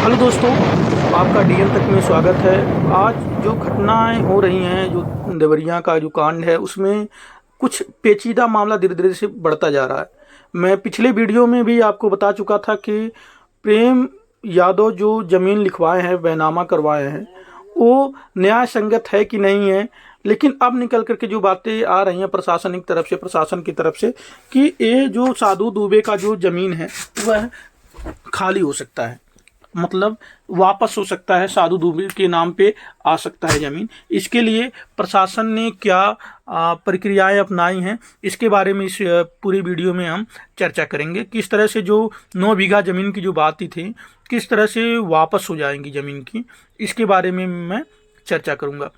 Hello दोस्तों, आपका DL तक में स्वागत है। आज जो घटनाएं हो रही हैं, जो देवरिया का जो कांड है, उसमें कुछ पेचीदा मामला धीरे धीरे से बढ़ता जा रहा है। मैं पिछले वीडियो में भी आपको बता चुका था कि प्रेम यादव जो ज़मीन लिखवाए हैं, बैनामा करवाए हैं, वो न्याय संगत है कि नहीं है। लेकिन अब निकल करके जो बातें आ रही हैं प्रशासनिक तरफ से, प्रशासन की तरफ से, कि ये जो साधु दुबे का जो ज़मीन है वह खाली हो सकता है, मतलब वापस हो सकता है, साधु दुबे के नाम पे आ सकता है ज़मीन। इसके लिए प्रशासन ने क्या प्रक्रियाएं अपनाई हैं, इसके बारे में इस पूरी वीडियो में हम चर्चा करेंगे। किस तरह से जो 9 बीघा ज़मीन की जो बात थी, किस तरह से वापस हो जाएंगी ज़मीन की, इसके बारे में मैं चर्चा करूँगा।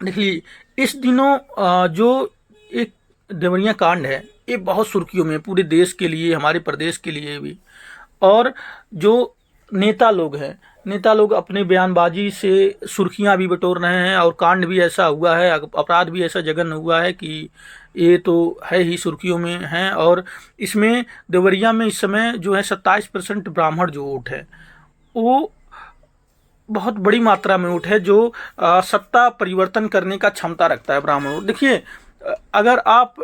देखिए, इस दिनों जो एक देवरिया कांड है, ये बहुत सुर्खियों में, पूरे देश के लिए, हमारे प्रदेश के लिए भी। और जो नेता लोग हैं, नेता लोग अपने बयानबाजी से सुर्खियां भी बटोर रहे हैं, और कांड भी ऐसा हुआ है, अपराध भी ऐसा जघन्य हुआ है कि ये तो है ही, सुर्खियों में हैं। और इसमें देवरिया में इस समय जो है 27% ब्राह्मण जो वोट है, वो बहुत बड़ी मात्रा में वोट है, जो सत्ता परिवर्तन करने का क्षमता रखता है ब्राह्मण वोट। देखिए, अगर आप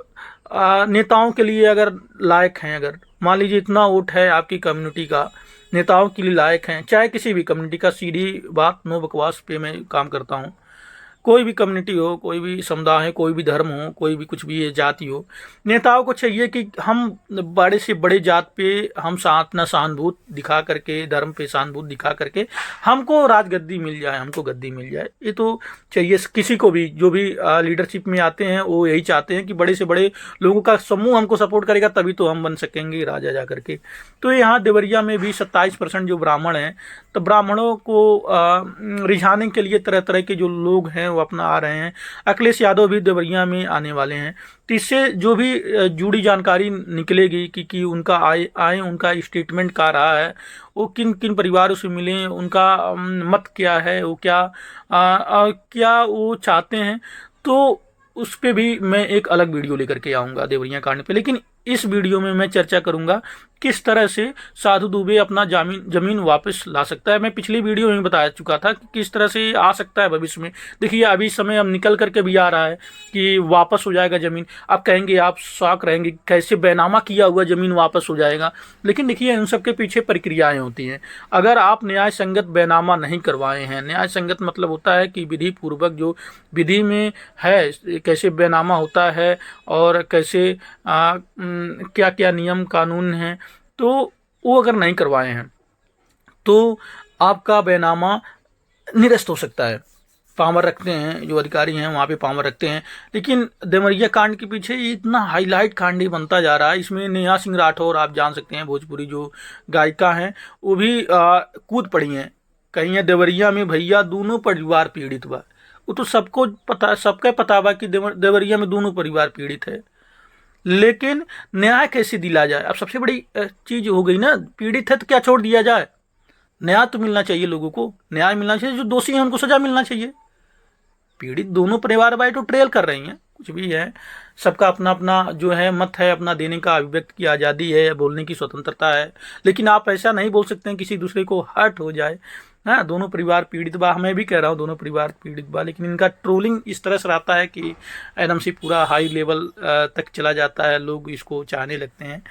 नेताओं के लिए अगर लायक हैं, अगर मान लीजिए इतना वोट है आपकी कम्युनिटी का, नेताओं के लिए लायक हैं, चाहे किसी भी कम्युनिटी का, सीधी बात, नो बकवास पे मैं काम करता हूँ, कोई भी कम्युनिटी हो, कोई भी समुदाय हो, कोई भी धर्म हो, कोई भी कुछ भी जाति हो, नेताओं को चाहिए कि हम बड़े से बड़े जात पे हम अपना सहानुभूत दिखा करके, धर्म पे सहानुभूत दिखा करके हमको राजगद्दी मिल जाए, हमको गद्दी मिल जाए। ये तो चाहिए किसी को भी, जो भी लीडरशिप में आते हैं, वो यही चाहते हैं कि बड़े से बड़े लोगों का समूह हमको सपोर्ट करेगा, तभी तो हम बन सकेंगे राजा जा करके। तो यहाँ देवरिया में भी 27% जो ब्राह्मण हैं, तो ब्राह्मणों को रिझाने के लिए तरह तरह के जो लोग हैं वो अपना आ रहे हैं। अखिलेश यादव भी देवरिया में आने वाले हैं, तो इससे जो भी जुड़ी जानकारी निकलेगी कि उनका आए उनका स्टेटमेंट क्या रहा है, वो किन किन परिवारों से मिले, उनका मत क्या है, वो क्या वो चाहते हैं, तो उस पे भी मैं एक अलग वीडियो लेकर के आऊँगा देवरिया कांड पे। लेकिन इस वीडियो में मैं चर्चा करूंगा किस तरह से साधु दुबे अपना जमीन वापस ला सकता है। मैं पिछली वीडियो में बता चुका था कि किस तरह से आ सकता है भविष्य में। देखिए, अभी समय अब निकल करके भी आ रहा है कि वापस हो जाएगा ज़मीन। आप कहेंगे, आप शॉक रहेंगे, कैसे बैनामा किया हुआ ज़मीन वापस हो जाएगा। लेकिन देखिए, इन सब के पीछे प्रक्रियाएँ होती हैं। अगर आप न्याय संगत बैनामा नहीं करवाए हैं, न्याय संगत मतलब होता है कि विधि पूर्वक, जो विधि में है कैसे बैनामा होता है, और कैसे क्या क्या नियम कानून हैं, तो वो अगर नहीं करवाए हैं तो आपका बैनामा निरस्त हो सकता है। पावर रखते हैं जो अधिकारी हैं, वहाँ पे पावर रखते हैं। लेकिन देवरिया कांड के पीछे इतना हाईलाइट कांड ही बनता जा रहा है। इसमें नेहा सिंह राठौर, आप जान सकते हैं, भोजपुरी जो गायिका हैं, वो भी कूद पड़ी हैं। कहीं है देवरिया में भैया दोनों परिवार पीड़ित हुआ, वो तो सबको पता, सबका पता हुआ कि देवरिया में दोनों परिवार पीड़ित है। लेकिन न्याय कैसे दिला जाए, अब सबसे बड़ी चीज हो गई ना, पीड़ित है तो क्या छोड़ दिया जाए। न्याय तो मिलना चाहिए, लोगों को न्याय मिलना चाहिए, जो दोषी हैं उनको सजा मिलना चाहिए। पीड़ित दोनों परिवार वाले तो ट्रेल कर रही हैं, कुछ भी है, सबका अपना अपना जो है मत है, अपना देने का अभिव्यक्ति की आज़ादी है, बोलने की स्वतंत्रता है। लेकिन आप ऐसा नहीं बोल सकते हैं किसी दूसरे को हर्ट हो जाए। हाँ, दोनों परिवार पीड़ित बा, मैं भी कह रहा हूँ दोनों परिवार पीड़ित बा, लेकिन इनका ट्रोलिंग इस तरह से रहता है कि एकदम से पूरा हाई लेवल तक चला जाता है, लोग इसको चाहने लगते हैं।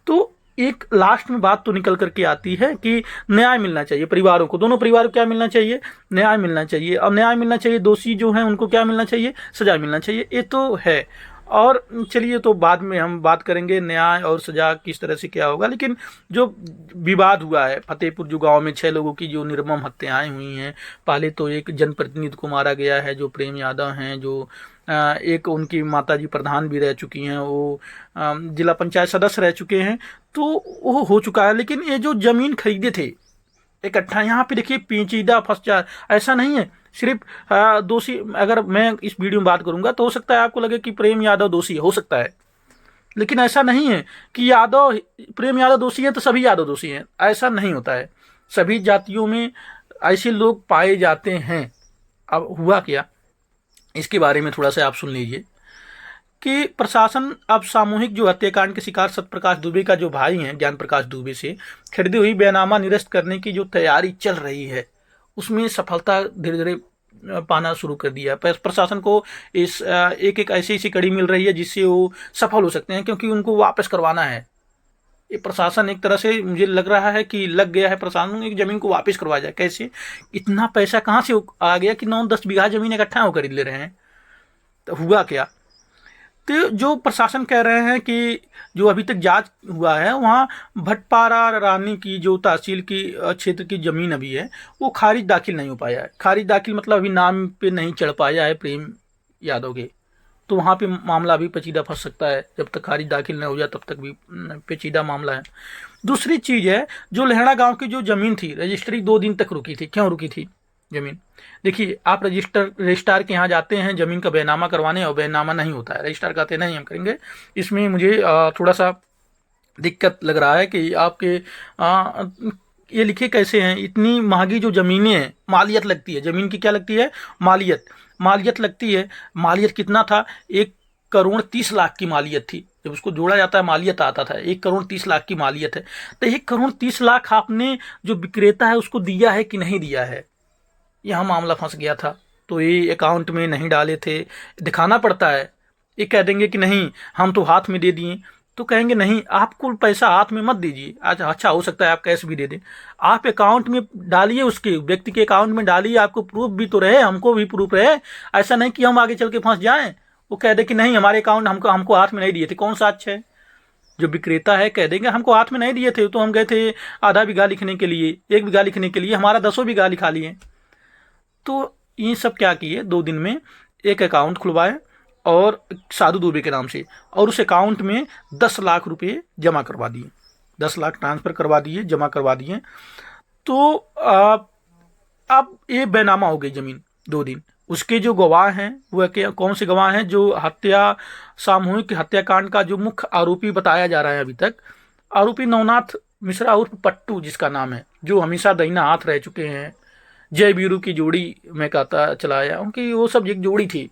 तो एक लास्ट में बात तो निकल करके आती है कि न्याय मिलना चाहिए परिवारों को, दोनों परिवारों को क्या मिलना चाहिए, न्याय मिलना चाहिए। और न्याय मिलना चाहिए, दोषी जो हैं उनको क्या मिलना चाहिए, सजा मिलना चाहिए, ये तो है। और चलिए, तो बाद में हम बात करेंगे न्याय और सजा किस तरह से क्या होगा। लेकिन जो विवाद हुआ है फतेहपुर जो गांव में 6 लोगों की जो निर्मम हत्याएं हुई हैं, पहले तो एक जनप्रतिनिधि को मारा गया है जो प्रेम यादव हैं, जो एक उनकी माताजी प्रधान भी रह चुकी हैं, वो जिला पंचायत सदस्य रह चुके हैं, तो वो हो चुका है। लेकिन ये जो जमीन खरीदे थे इकट्ठा, यहाँ पे देखिए पेचीदा फंस जा, ऐसा नहीं है सिर्फ दोषी। अगर मैं इस वीडियो में बात करूंगा तो हो सकता है आपको लगे कि प्रेम यादव दोषी हो सकता है, लेकिन ऐसा नहीं है कि प्रेम यादव दोषी है तो सभी यादव दोषी हैं, ऐसा नहीं होता है। सभी जातियों में ऐसे लोग पाए जाते हैं। अब हुआ क्या, इसके बारे में थोड़ा सा आप सुन लीजिए कि प्रशासन अब सामूहिक जो हत्याकांड के शिकार सत्यप्रकाश दुबे का जो भाई हैं ज्ञान प्रकाश दुबे से खरीदी हुई बेनामा निरस्त करने की जो तैयारी चल रही है उसमें सफलता धीरे धीरे पाना शुरू कर दिया है। प्रशासन को इस एक एक ऐसी ऐसी कड़ी मिल रही है जिससे वो सफल हो सकते हैं, क्योंकि उनको वापस करवाना है। ये प्रशासन एक तरह से मुझे लग रहा है कि लग गया है प्रशासन की जमीन को वापस करवाया जाए। कैसे, इतना पैसा कहाँ से आ गया कि 9-10 बीघा जमीन इकट्ठा हो खरीद ले रहे हैं? तो हुआ क्या? तो जो प्रशासन कह रहे हैं कि जो अभी तक जांच हुआ है वहाँ भटपारा रानी की जो तहसील की क्षेत्र की जमीन अभी है वो खारिज दाखिल नहीं हो पाया है। खारिज दाखिल मतलब अभी नाम पे नहीं चढ़ पाया है प्रेम यादव के, तो वहाँ पे मामला अभी पेचीदा फंस सकता है। जब तक खारिज दाखिल नहीं हो जाए तब तक भी पेचीदा मामला है। दूसरी चीज़ है, जो लहड़ा गांव की जो ज़मीन थी रजिस्ट्री 2 दिन तक रुकी थी। क्यों रुकी थी ज़मीन? देखिए, आप रजिस्ट्रार के यहाँ जाते हैं ज़मीन का बैनामा करवाने और बैनामा नहीं होता है। रजिस्ट्रार कहते नहीं हम करेंगे। इसमें मुझे थोड़ा सा दिक्कत लग रहा है कि आपके ये लिखे कैसे हैं, इतनी महंगी जो ज़मीनें हैं मालियत लगती है। ज़मीन की क्या लगती है? मालियत लगती है। मालियत कितना था? 1,30,00,000 की मालियत थी। जब उसको जोड़ा जाता है मालियत आता था 1,30,00,000 की मालियत है। तो 1,30,00,000 आपने जो विक्रेता है उसको दिया है कि नहीं दिया है? यहाँ मामला फंस गया था। तो ये अकाउंट में नहीं डाले थे, दिखाना पड़ता है। ये कह देंगे कि नहीं हम तो हाथ में दे दिए, तो कहेंगे नहीं आपको पैसा हाथ में मत दीजिए। आज अच्छा हो सकता है आप कैश भी दे दें, आप अकाउंट में डालिए, उसके व्यक्ति के अकाउंट में डालिए, आपको प्रूफ भी तो रहे, हमको भी प्रूफ रहे। ऐसा नहीं कि हम आगे चल के फंस जाएं, वो कह दे कि नहीं हमारे अकाउंट हमको हाथ में नहीं दिए थे। कौन साक्ष्य है? जो विक्रेता है कह देंगे हमको हाथ में नहीं दिए थे, तो हम गए थे आधा बीघा लिखने के लिए, 1 बीघा लिखने के लिए, हमारा 10 बीघा लिखा लिए। तो ये सब क्या किए, 2 दिन में एक अकाउंट खुलवाए और साधु दुबे के नाम से, और उस अकाउंट में 10 लाख रुपए जमा करवा दिए। 10 लाख ट्रांसफ़र करवा दिए, जमा करवा दिए। तो अब ये बैनामा हो गई ज़मीन 2 दिन। उसके जो गवाह हैं वो कौन से गवाह हैं? जो सामूहिक हत्याकांड का जो मुख्य आरोपी बताया जा रहा है अभी तक, आरोपी नवनाथ मिश्रा उर्फ पट्टू जिसका नाम है, जो हमेशा दाहिना हाथ रह चुके हैं। जय वीरू की जोड़ी में कहता चलाया, उनकी वो सब एक जोड़ी थी,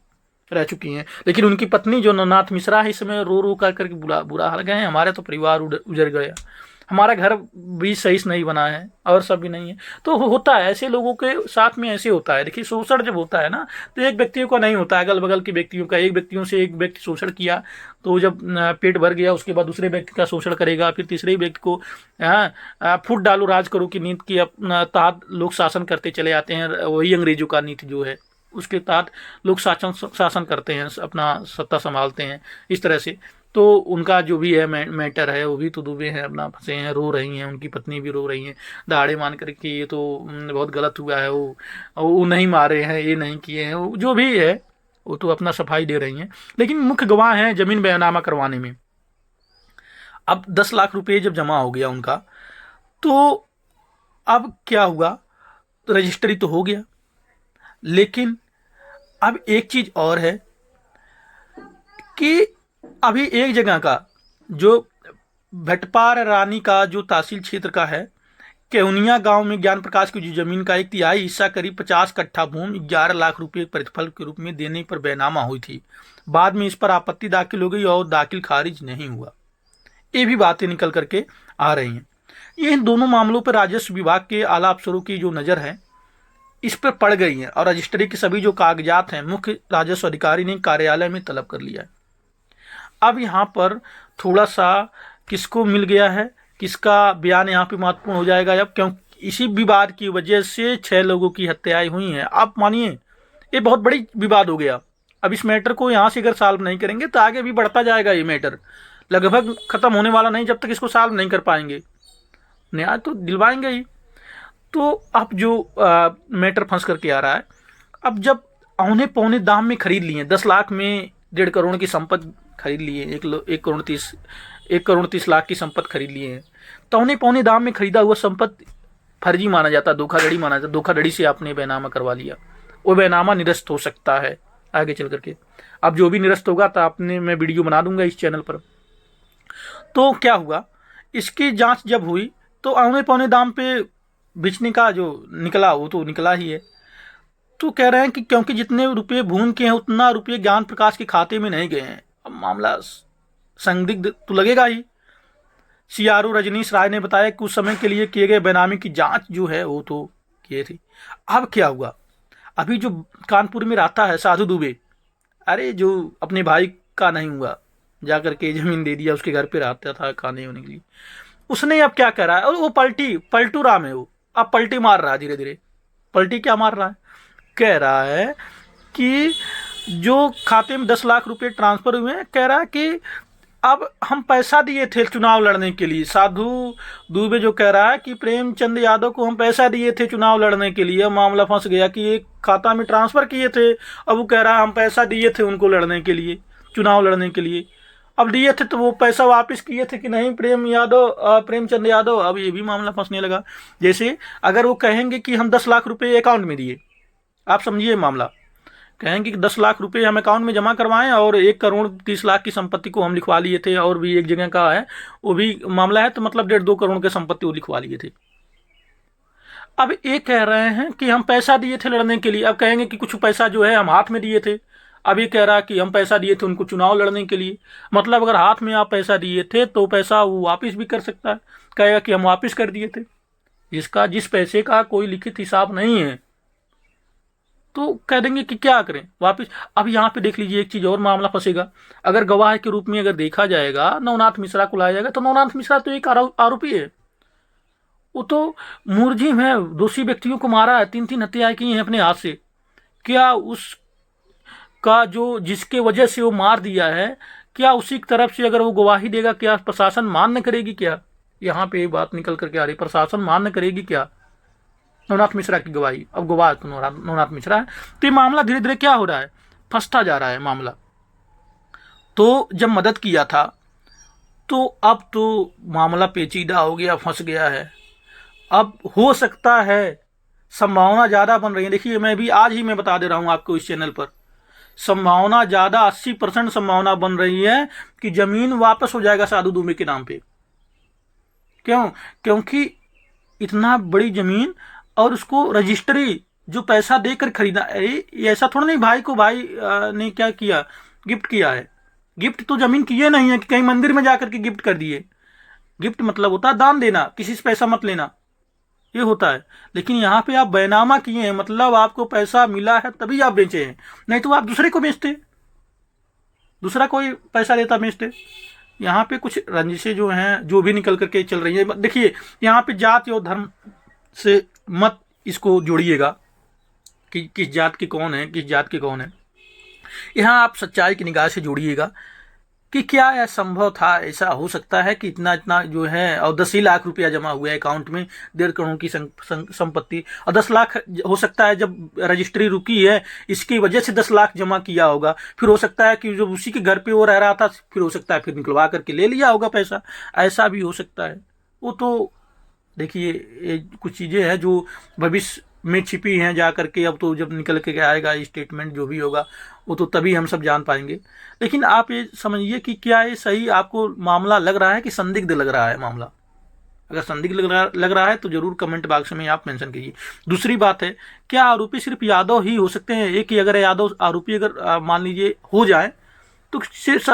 रह चुकी हैं। लेकिन उनकी पत्नी जो नवनाथ मिश्रा है इस समय रो रो कर करके बुरा हाल गए हैं। हमारे तो परिवार उजड़ गया, हमारा घर भी सही से नहीं बना है और सब भी नहीं है। तो होता है ऐसे लोगों के साथ में, ऐसे होता है। देखिए, शोषण जब होता है ना तो एक व्यक्तियों का नहीं होता है, अगल बगल के व्यक्तियों का। एक व्यक्तियों से एक व्यक्ति शोषण किया तो जब पेट भर गया उसके बाद दूसरे व्यक्ति का शोषण करेगा, फिर तीसरे व्यक्ति को फूट डालो राज करो की नीति की तहत लोग शासन करते चले आते हैं। वही अंग्रेजों का नीति जो है उसके तहत लोग शासन करते हैं, अपना सत्ता संभालते हैं इस तरह से। तो उनका जो भी है मैटर है वो भी तो डूबे हैं, अपना फंसे हैं, रो रही हैं, उनकी पत्नी भी रो रही हैं दहाड़े मान कर कि ये तो बहुत गलत हुआ है, वो नहीं मारे हैं, ये नहीं किए हैं, वो जो भी है वो तो अपना सफाई दे रही हैं। लेकिन मुख्य गवाह हैं जमीन बयानामा करवाने में। अब 10 लाख रुपए जब जमा हो गया उनका, तो अब क्या हुआ? रजिस्ट्री तो हो गया, लेकिन अब एक चीज़ और है कि अभी एक जगह का जो भटपार रानी का जो तहसील क्षेत्र का है, केवनिया गांव में ज्ञान प्रकाश की जो जमीन का 1/3 हिस्सा करीब 50 कट्ठा भूमि 11 लाख रुपए प्रतिफल के रूप में देने पर बैनामा हुई थी। बाद में इस पर आपत्ति दाखिल हो गई और दाखिल खारिज नहीं हुआ। ये भी बातें निकल करके आ रही हैं। ये इन दोनों मामलों पर राजस्व विभाग के आला अफसरों की जो नज़र है इस पर पड़ गई है और रजिस्ट्री के सभी जो कागजात हैं मुख्य राजस्व अधिकारी ने कार्यालय में तलब कर लिया है। अब यहाँ पर थोड़ा सा किसको मिल गया है, किसका बयान यहाँ पे महत्वपूर्ण हो जाएगा। अब क्यों इसी विवाद की वजह से 6 लोगों की हत्याएं हुई हैं। आप मानिए ये बहुत बड़ी विवाद हो गया। अब इस मैटर को यहाँ से अगर सॉल्व नहीं करेंगे तो आगे भी बढ़ता जाएगा। ये मैटर लगभग ख़त्म होने वाला नहीं जब तक इसको सॉल्व नहीं कर पाएंगे। न्याय तो दिलवाएंगे ही। तो अब जो मैटर फंस करके आ रहा है, अब जब औने पौने दाम में खरीद लिए, 10 लाख में 1.5 करोड़ की संपत्ति खरीद लिए, 1 करोड़ 30 लाख की संपत्ति खरीद लिए हैं, तो औने पौने दाम में खरीदा हुआ संपत्ति फर्जी माना जाता, धोखाधड़ी माना जाता। धोखाधड़ी से आपने बैनामा करवा लिया, वो बैनामा निरस्त हो सकता है आगे चल करके। अब जो भी निरस्त होगा तो आपने मैं वीडियो बना दूंगा इस चैनल पर। तो क्या हुआ, इसकी जांच जब हुई तो औने पौने दाम पे बेचने का जो निकला वो तो निकला ही है। तो कह रहे हैं कि क्योंकि जितने रुपये भून के हैं उतना रुपये ज्ञान प्रकाश के खाते में नहीं गए हैं अब मामला संदिग्ध तो लगेगा ही। सीआरओ रजनीश राय ने बताया कि उस समय के लिए किए गए बेनामी की जांच जो है वो तो किए थे। अब क्या हुआ, अभी जो कानपुर में रहता है साधु दुबे, अरे जो अपने भाई का नहीं हुआ, जा करके जमीन दे दिया, उसके घर पे रहता था खाने होने के लिए, उसने अब क्या करा है, और वो पलटू राम है, वो अब पलटी मार रहा है धीरे धीरे। पलटी क्या मार रहा है, कह रहा है कि जो खाते में 10 लाख रुपए ट्रांसफर हुए हैं, कह रहा है कि अब हम पैसा दिए थे चुनाव लड़ने के लिए। साधु दुबे जो कह रहा है कि प्रेमचंद यादव को हम पैसा दिए थे चुनाव लड़ने के लिए, मामला फंस गया कि एक खाता में ट्रांसफर किए थे, अब वो कह रहा है हम पैसा दिए थे उनको लड़ने के लिए, चुनाव लड़ने के लिए। अब दिए थे तो वो पैसा वापस किए थे कि नहीं प्रेमचंद यादव, अब ये भी मामला फंसने लगा। जैसे अगर वो कहेंगे कि हम 10 लाख रुपए अकाउंट में दिए, आप समझिए मामला, कहेंगे कि 10 लाख रुपए हम अकाउंट में जमा करवाएं और 1 करोड़ 30 लाख की संपत्ति को हम लिखवा लिए थे, और भी एक जगह का है वो भी मामला है, तो मतलब 1.5-2 करोड़ की संपत्ति वो लिखवा लिए थे। अब ये कह रहे हैं कि हम पैसा दिए थे लड़ने के लिए, अब कहेंगे कि कुछ पैसा जो है हम हाथ में दिए थे। अब ये कह रहा है कि हम पैसा दिए थे उनको चुनाव लड़ने के लिए, मतलब अगर हाथ में आप पैसा दिए थे तो पैसा वो वापस भी कर सकता है, कहेगा कि हम वापस कर दिए थे। जिस पैसे का कोई लिखित हिसाब नहीं है तो कह देंगे कि क्या करें वापस। अब यहाँ पे देख लीजिए एक चीज और मामला फंसेगा, अगर गवाह के रूप में अगर देखा जाएगा नवनाथ मिश्रा को लाया जाएगा, तो नवनाथ मिश्रा तो एक आरोपी है, वो तो मुलजिम है, दोषी व्यक्तियों को मारा है, 3-3 हत्याएं की हैं अपने हाथ से। क्या उसका जो जिसके वजह से वो मार दिया है, क्या उसी की तरफ से अगर वो गवाही देगा, क्या प्रशासन मान्य करेगी? क्या यहाँ पे बात निकल करके आ रही, प्रशासन मान्य करेगी क्या नवनाथ मिश्रा की गवाही? अब गवाह तो नवनाथ मिश्रा है। तो ये मामला धीरे धीरे क्या हो रहा है, फंसता जा रहा है मामला। तो जब मदद किया था तो अब तो मामला पेचीदा हो गया, फंस गया है। अब हो सकता है, संभावना ज़्यादा बन रही है, देखिए आज ही मैं बता दे रहा हूँ आपको इस चैनल पर, संभावना ज़्यादा 80% संभावना बन रही है कि जमीन वापस हो जाएगा साधु दुबे के नाम पे। क्यों? क्योंकि इतना बड़ी जमीन और उसको रजिस्ट्री जो पैसा देकर खरीदा, ऐसा थोड़ा नहीं भाई को भाई ने क्या किया, गिफ्ट किया है। गिफ्ट तो जमीन किए नहीं है कि कहीं मंदिर में जाकर के गिफ्ट कर दिए। गिफ्ट मतलब होता है दान देना, किसी से पैसा मत लेना, ये होता है। लेकिन यहाँ पे आप बैनामा किए हैं, मतलब आपको पैसा मिला है तभी आप बेचे हैं, नहीं तो आप दूसरे को बेचते, दूसरा कोई पैसा लेता बेचते। यहाँ पे कुछ रंजिशें जो हैं जो भी निकल करके चल रही है। देखिए यहाँ पे जाति और धर्म से मत इसको जोड़िएगा कि किस जात के कौन है, किस जात के कौन है। यहाँ आप सच्चाई की निगाह से जोड़िएगा कि क्या यह संभव था, ऐसा हो सकता है कि इतना इतना जो है, और 10 ही लाख रुपया जमा हुआ है अकाउंट में, 1.5 करोड़ की संपत्ति, और 10 लाख हो सकता है जब रजिस्ट्री रुकी है इसकी वजह से 10 लाख जमा किया होगा। फिर हो सकता है कि जब उसी के घर पे वो रह रहा था, फिर हो सकता है फिर निकलवा करके ले लिया होगा पैसा, ऐसा भी हो सकता है। वो तो देखिए कुछ चीज़ें हैं जो भविष्य में छिपी हैं जा करके, अब तो जब निकल के आएगा स्टेटमेंट जो भी होगा वो तो तभी हम सब जान पाएंगे। लेकिन आप ये समझिए कि क्या ये सही आपको मामला लग रहा है कि संदिग्ध लग रहा है मामला? अगर संदिग्ध लग रहा है तो जरूर कमेंट बॉक्स में आप मेंशन कीजिए। दूसरी बात है, क्या आरोपी सिर्फ यादव ही हो सकते हैं? एक ही अगर यादव आरोपी अगर मान लीजिए हो जाए तो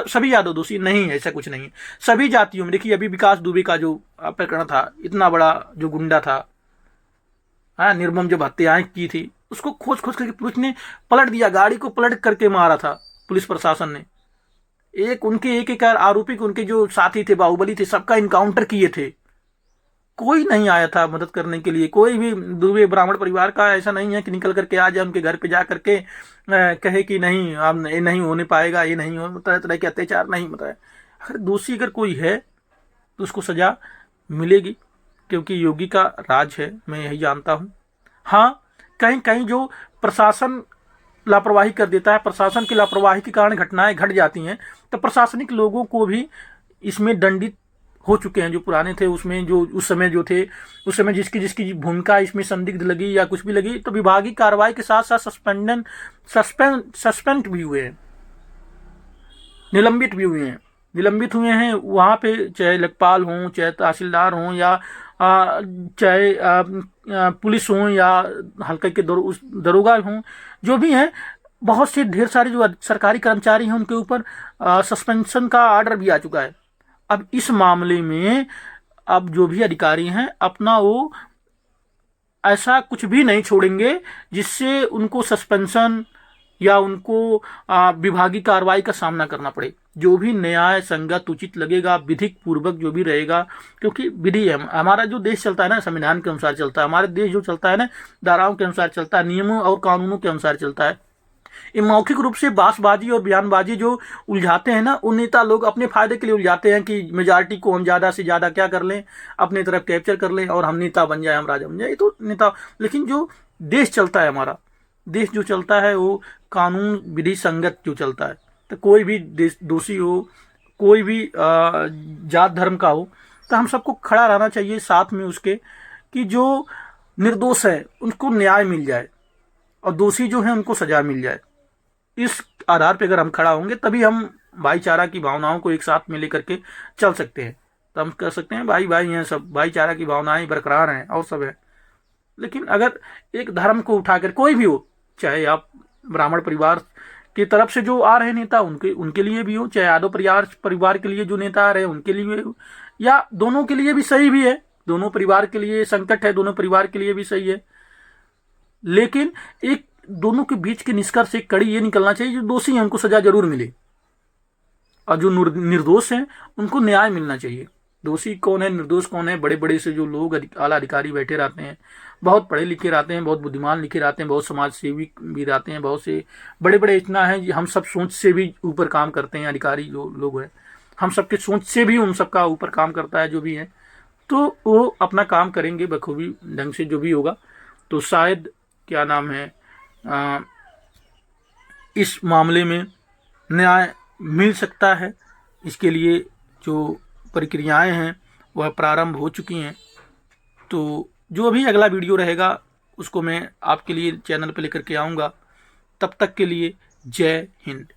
सभी यादव दोषी नहीं है, ऐसा कुछ नहीं है। सभी जातियों में देखिए, अभी विकास दुबे का जो प्रकरण था, इतना बड़ा जो गुंडा था, निर्मम जो हत्याएं की थी, उसको खोज खोज करके पुलिस ने पलट दिया, गाड़ी को पलट करके मारा था पुलिस प्रशासन ने। एक आरोपी को उनके जो साथी थे, बाहुबली थे, सबका इनकाउंटर किए थे, कोई नहीं आया था मदद करने के लिए। कोई भी दुबे ब्राह्मण परिवार का ऐसा नहीं है कि निकल करके आ जाए उनके घर पे जा करके कहे कि नहीं अब ये नहीं होने पाएगा, ये नहीं हो, तरह तरह के अत्याचार नहीं बताए। अगर दोषी अगर कोई है तो उसको सजा मिलेगी, क्योंकि योगी का राज है, मैं यही जानता हूँ। हाँ, कहीं कहीं जो प्रशासन लापरवाही कर देता है, प्रशासन की लापरवाही के कारण घटनाएं घट जाती हैं, तो प्रशासनिक लोगों को भी इसमें दंडित हो चुके हैं, जो पुराने थे उसमें, जो उस समय जो थे, उस समय जिसकी जिसकी भूमिका इसमें संदिग्ध लगी या कुछ भी लगी, तो विभागीय कार्रवाई के साथ साथ सस्पेंड भी हुए हैं, निलंबित भी हुए हैं। निलंबित हुए हैं वहाँ पे, चाहे लेखपाल हों, चाहे तहसीलदार हों, या चाहे पुलिस हों, या हल्के के दरोगा हों, जो भी हैं, बहुत से ढेर सारे जो सरकारी कर्मचारी हैं उनके ऊपर सस्पेंशन का ऑर्डर भी आ चुका है। अब इस मामले में अब जो भी अधिकारी हैं अपना वो ऐसा कुछ भी नहीं छोड़ेंगे जिससे उनको सस्पेंशन या उनको विभागीय कार्रवाई का सामना करना पड़े। जो भी न्याय संगत उचित लगेगा, विधिक पूर्वक जो भी रहेगा, क्योंकि विधि है हमारा जो देश चलता है ना, संविधान के अनुसार चलता है। हमारे देश जो चलता है ना, धाराओं के अनुसार चलता है, नियमों और कानूनों के अनुसार चलता है। ये मौखिक रूप से बासबाजी और बयानबाजी जो उलझाते हैं ना, उन नेता लोग अपने फायदे के लिए उलझाते हैं कि मेजॉरिटी को हम ज़्यादा से ज़्यादा क्या कर लें, अपने तरफ कैप्चर कर लें और हम नेता बन जाए, हम राजा बन जाए। तो नेता, लेकिन जो देश चलता है, हमारा देश जो चलता है वो कानून विधि संगत जो चलता है। तो कोई भी दोषी हो, कोई भी जात धर्म का हो, तो हम सबको खड़ा रहना चाहिए साथ में उसके, कि जो निर्दोष है उनको न्याय मिल जाए और दोषी जो है उनको सजा मिल जाए। इस आधार पे अगर हम खड़ा होंगे तभी हम भाईचारा की भावनाओं को एक साथ में लेकर के चल सकते हैं। तो हम कह सकते हैं भाई भाई हैं सब, भाईचारा की भावनाएं बरकरार हैं और सब है। लेकिन अगर एक धर्म को उठाकर कोई भी हो, चाहे आप ब्राह्मण परिवार की तरफ से जो आ रहे नेता उनके उनके लिए भी हो, चाहे यादव परिवार के लिए जो नेता आ रहे हैं उनके लिए हो, या दोनों के लिए भी सही भी है, दोनों परिवार के लिए संकट है, दोनों परिवार के लिए भी सही है। लेकिन एक दोनों के बीच के निष्कर्ष एक कड़ी ये निकलना चाहिए, जो दोषी हैं उनको सजा जरूर मिले और जो निर्दोष हैं उनको न्याय मिलना चाहिए। दोषी कौन है, निर्दोष कौन है? बड़े बड़े से जो लोग आला अधिकारी बैठे रहते हैं, बहुत पढ़े लिखे रहते हैं, बहुत बुद्धिमान लिखे रहते हैं, बहुत समाज सेवी भी रहते हैं, बहुत से बड़े बड़े इतना है हम सब सोच से भी ऊपर काम करते हैं। अधिकारी जो लोग हैं हम सबके सोच से भी उन सबका ऊपर काम करता है जो भी है। तो वो अपना काम करेंगे बखूबी ढंग से जो भी होगा, तो शायद क्या नाम है इस मामले में न्याय मिल सकता है। इसके लिए जो प्रक्रियाएं हैं वह प्रारंभ हो चुकी हैं। तो जो भी अगला वीडियो रहेगा उसको मैं आपके लिए चैनल पर लेकर के आऊँगा। तब तक के लिए जय हिंद।